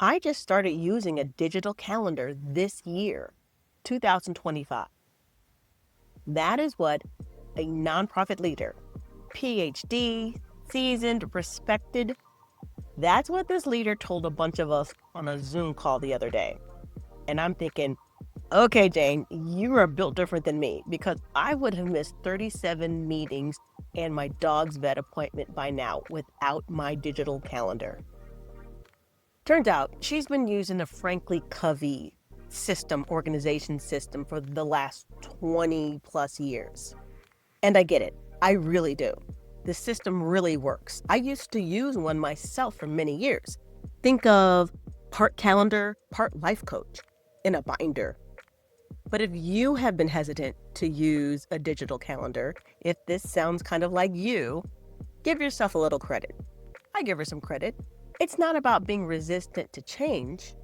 I just started using a digital calendar this year, 2025. That is what a nonprofit leader, PhD, seasoned, respected, that's what this leader told a bunch of us on a Zoom call the other day. And I'm thinking, okay, Jane, you are built different than me because I would have missed 37 meetings and my dog's vet appointment by now without my digital calendar. Turns out she's been using the Frankly Covey organization system for the last 20 plus years. And I get it. I really do. The system really works. I used to use one myself for many years. Think of part calendar, part life coach in a binder. But if you have been hesitant to use a digital calendar, if this sounds kind of like you, give yourself a little credit. I give her some credit. It's not about being resistant to change.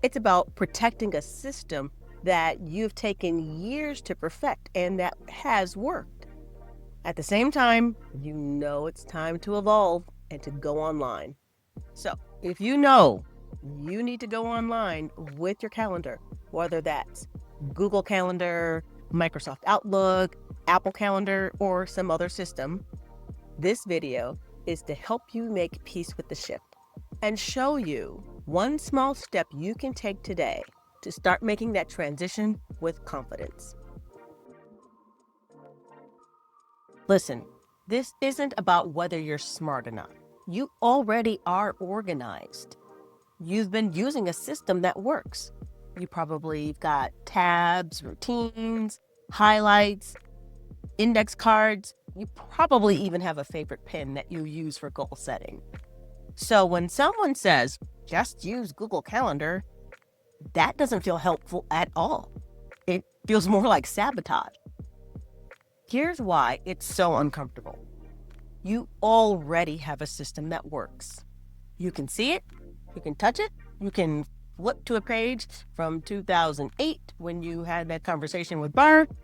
It's about protecting a system that you've taken years to perfect and that has worked. At the same time, you know it's time to evolve and to go online. So if you know you need to go online with your calendar, whether that's Google Calendar, Microsoft Outlook, Apple Calendar, or some other system, this video is to help you make peace with the shift and show you one small step you can take today to start making that transition with confidence. Listen, this isn't about whether you're smart enough. You already are organized. You've been using a system that works. You probably got tabs, routines, highlights, index cards. You probably even have a favorite pen that you use for goal setting. So when someone says, just use Google Calendar, that doesn't feel helpful at all. It feels more like sabotage. Here's why it's so uncomfortable. You already have a system that works. You can see it, you can touch it, you can flip to a page from 2008 when you had that conversation with Barb.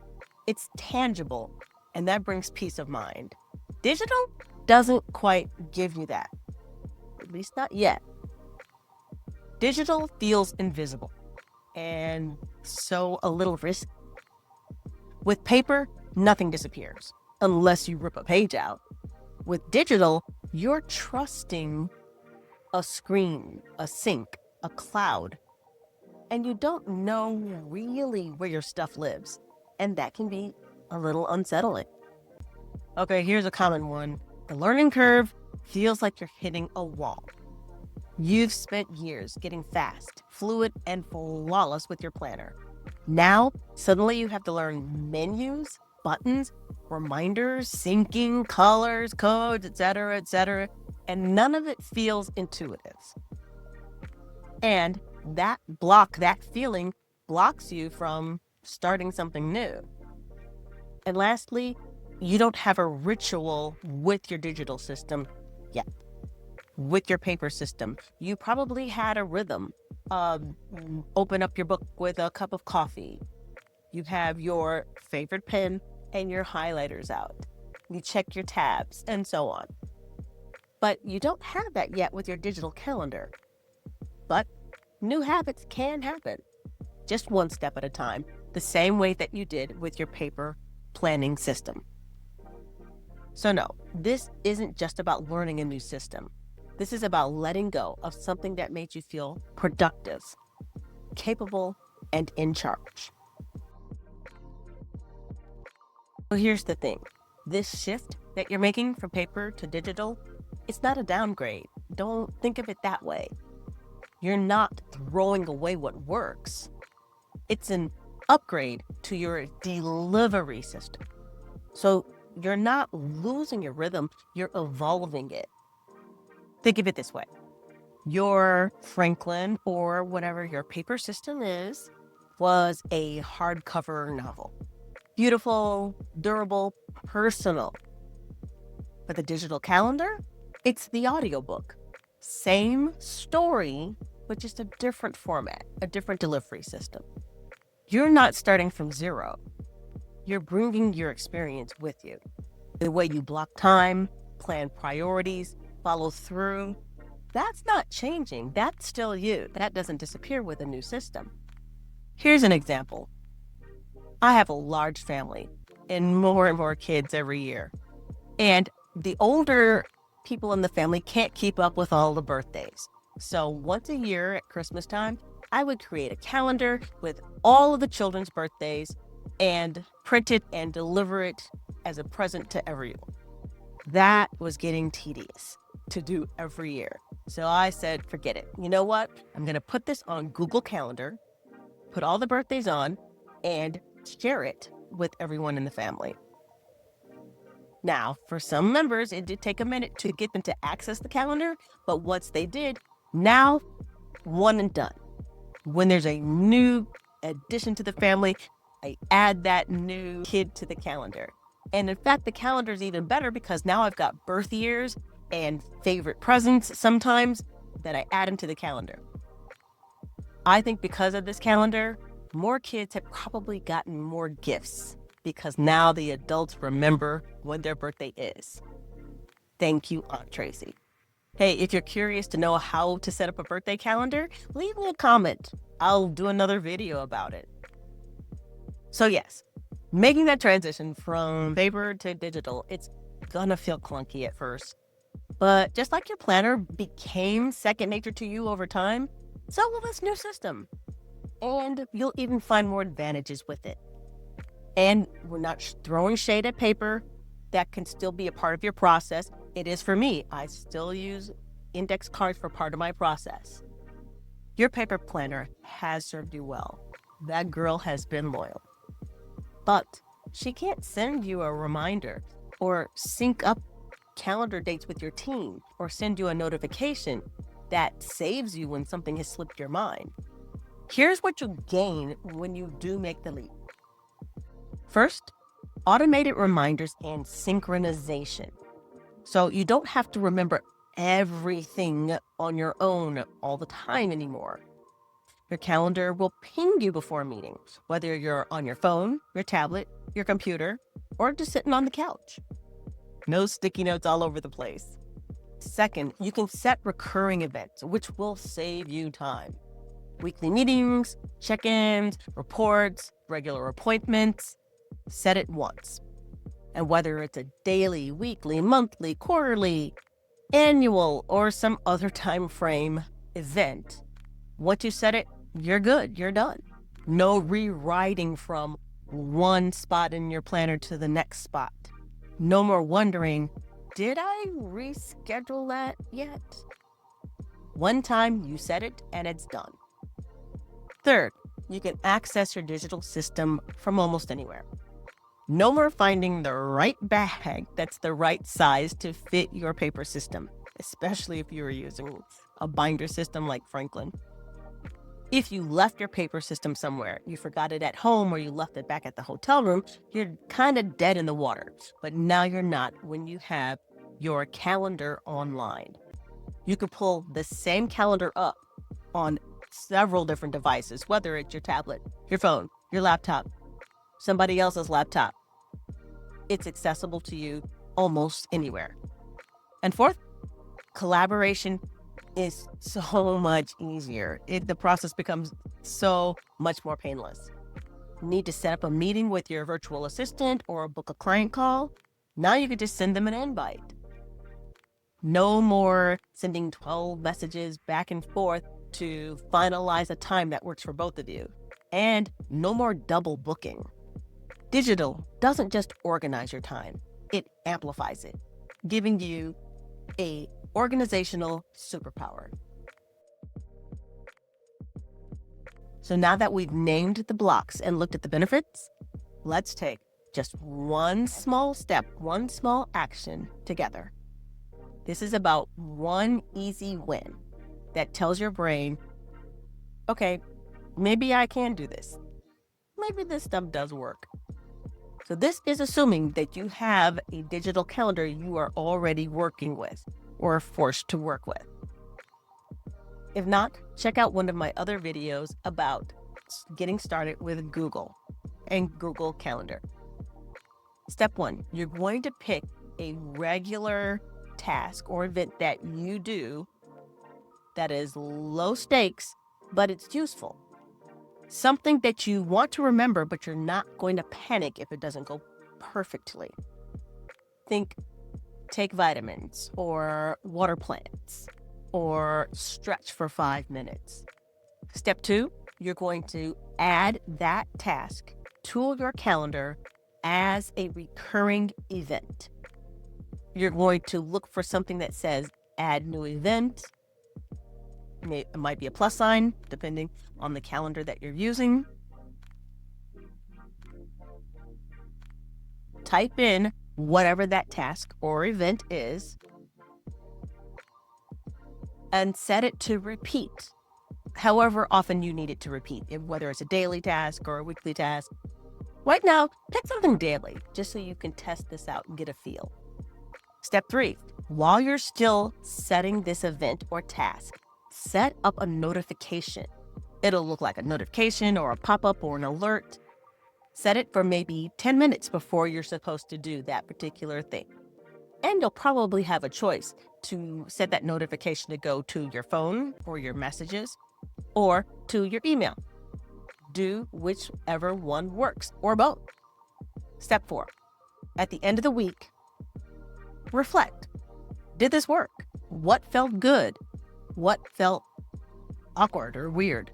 It's tangible, and that brings peace of mind. Digital doesn't quite give you that, at least not yet. Digital feels invisible and so a little risky. With paper, nothing disappears unless you rip a page out. With digital, you're trusting a screen, a sync, a cloud, and you don't know really where your stuff lives, and that can be a little unsettling. Okay, here's a common one. The learning curve feels like you're hitting a wall. You've spent years getting fast, fluid, and flawless with your planner. Now, suddenly you have to learn menus, buttons, reminders, syncing, colors, codes, etc., and none of it feels intuitive. And that feeling blocks you from starting something new. And lastly, you don't have a ritual with your digital system yet. With your paper system, you probably had a rhythm. Open up your book with a cup of coffee. You have your favorite pen and your highlighters out. You check your tabs and so on. But you don't have that yet with your digital calendar. But new habits can happen, just one step at a time, the same way that you did with your paper planning system. So no, this isn't just about learning a new system. This is about letting go of something that made you feel productive, capable, and in charge. So here's the thing. This shift that you're making from paper to digital, it's not a downgrade. Don't think of it that way. You're not throwing away what works. It's an upgrade to your delivery system. So you're not losing your rhythm, you're evolving it. Think of it this way. Your Franklin, or whatever your paper system is, was a hardcover novel. Beautiful, durable, personal. But the digital calendar, it's the audiobook. Same story, but just a different format, a different delivery system. You're not starting from zero. You're bringing your experience with you. The way you block time, plan priorities, follow through, That's not changing. That's still you. That doesn't disappear with a new system. Here's an example. I have a large family and more kids every year. And the older people in the family can't keep up with all the birthdays. So once a year at Christmas time, I would create a calendar with all of the children's birthdays and print it and deliver it as a present to everyone. That was getting tedious to do every year. So I said, forget it. You know what? I'm going to put this on Google Calendar, put all the birthdays on, and share it with everyone in the family. Now, for some members, it did take a minute to get them to access the calendar, but once they did, now one and done. When there's a new addition to the family, I add that new kid to the calendar. And in fact, the calendar is even better because now I've got birth years and favorite presents sometimes that I add into the calendar. I think because of this calendar, more kids have probably gotten more gifts because now the adults remember when their birthday is. Thank you, Aunt Tracy. Hey, if you're curious to know how to set up a birthday calendar, leave me a comment. I'll do another video about it. So yes, making that transition from paper to digital, it's gonna feel clunky at first. But just like your planner became second nature to you over time, so will this new system. And you'll even find more advantages with it. And we're not throwing shade at paper. That can still be a part of your process. It is for me. I still use index cards for part of my process. Your paper planner has served you well. That girl has been loyal. But she can't send you a reminder or sync up calendar dates with your team or send you a notification that saves you when something has slipped your mind. Here's what you gain when you do make the leap. First, automated reminders and synchronization. So you don't have to remember everything on your own all the time anymore. Your calendar will ping you before meetings, whether you're on your phone, your tablet, your computer, or just sitting on the couch. No sticky notes all over the place. Second, you can set recurring events, which will save you time. Weekly meetings, check-ins, reports, regular appointments. Set it once. And whether it's a daily, weekly, monthly, quarterly, annual, or some other time frame event, once you set it, you're good, you're done. No rewriting from one spot in your planner to the next spot. No more wondering, did I reschedule that yet? One time you set it and it's done. Third, you can access your digital system from almost anywhere. No more finding the right bag that's the right size to fit your paper system, especially if you were using a binder system like Franklin. If you left your paper system somewhere, you forgot it at home or you left it back at the hotel room, you're kind of dead in the water. But now you're not when you have your calendar online. You can pull the same calendar up on several different devices, whether it's your tablet, your phone, your laptop, somebody else's laptop. It's accessible to you almost anywhere. And fourth, collaboration is so much easier. The process becomes so much more painless. Need to set up a meeting with your virtual assistant or book a client call? Now you can just send them an invite. No more sending 12 messages back and forth to finalize a time that works for both of you. And no more double booking. Digital doesn't just organize your time, it amplifies it, giving you a organizational superpower. So now that we've named the blocks and looked at the benefits, let's take just one small step, one small action together. This is about one easy win that tells your brain, okay, maybe I can do this. Maybe this stuff does work. So this is assuming that you have a digital calendar you are already working with or forced to work with. If not, check out one of my other videos about getting started with Google and Google Calendar. Step 1, you're going to pick a regular task or event that you do that is low stakes, but it's useful. Something that you want to remember, but you're not going to panic if it doesn't go perfectly. Think take vitamins or water plants or stretch for 5 minutes. Step 2, you're going to add that task to your calendar as a recurring event. You're going to look for something that says add new event. It might be a plus sign, depending on the calendar that you're using. Type in whatever that task or event is and set it to repeat however often you need it to repeat, whether it's a daily task or a weekly task. Right now, pick something daily just so you can test this out and get a feel. Step 3, while you're still setting this event or task, set up a notification. It'll look like a notification or a pop-up or an alert. Set it for maybe 10 minutes before you're supposed to do that particular thing. And you'll probably have a choice to set that notification to go to your phone or your messages or to your email. Do whichever one works, or both. Step 4, at the end of the week, reflect. Did this work? What felt good? What felt awkward or weird?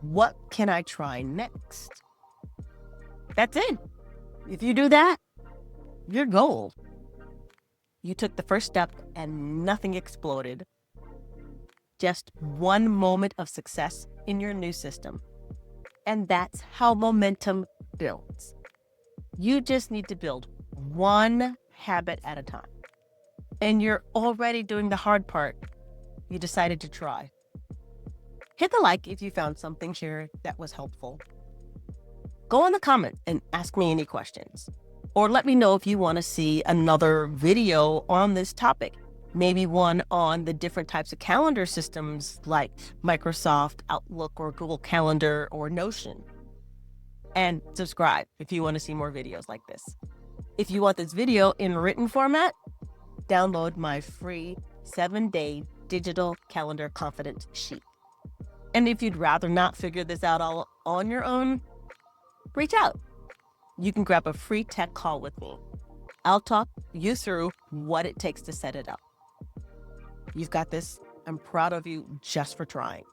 What can I try next? That's it. If you do that, you're gold. You took the first step and nothing exploded. Just one moment of success in your new system. And that's how momentum builds. You just need to build one habit at a time. And you're already doing the hard part. You decided to try. Hit the like if you found something here that was helpful. Go in the comments and ask me any questions. Or let me know if you want to see another video on this topic. Maybe one on the different types of calendar systems like Microsoft Outlook or Google Calendar or Notion. And subscribe if you want to see more videos like this. If you want this video in written format, download my free 7-day digital calendar confidence sheet. And if you'd rather not figure this out all on your own, reach out. You can grab a free tech call with me. I'll talk you through what it takes to set it up. You've got this. I'm proud of you just for trying.